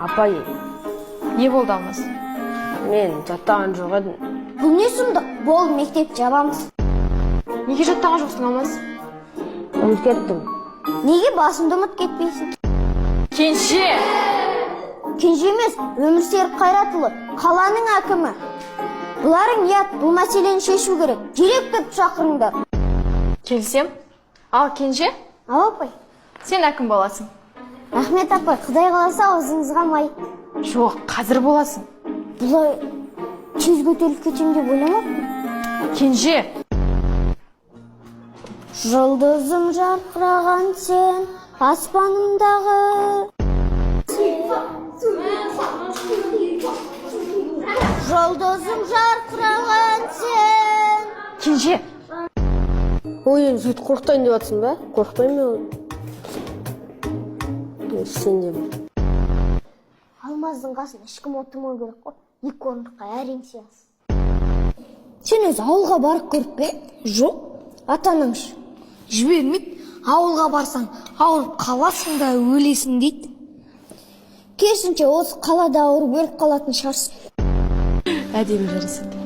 Апай, Не болды Алмаз? мен жаттаған жоқ едім. Бұл не сұмдық? Бол, мектеп жабамыз. Неге жаттаған жоқсың Алмаз? Ұмытып кеттім. Неге басымды ұмыт кетпейсің? Кенже! Кенже емес, Өмірсерік Қайратұлы, қаланың әкімі. Бұларың ұят, бұл мәселені шешу керек. Директорды шақырыңдар. Келсем. Ал Кенже, Ал апай. сен әкім боласың. Рахмет апай, Құдай қаласа аузыңызға май. Жоқ, қазір боласың. Бұлай тез көтеріліп кетем деп ойламаппын. Кенже! Жұлдызым жарқыраған сен, аспанымдағы. Жұлдызым жарқыраған сен. Кенже! Ой, енді сөйтіп қорқытайын деп жатсың ба? Қорқытпаймын мен. Сен де бар. Алмаздың қасында ешкім отырмау керек қой. Екі орындыққа әрең сиясыз. Сен өзі ауылға барып көріп пе? Жоқ. Ата-анам ше. Жібермейді. Ауылға барсаң, ауырып қаласың да өлесің дейді. Керісінше осы қалада ауырып өліп қалатын шығарсың. Әдемі жарасады.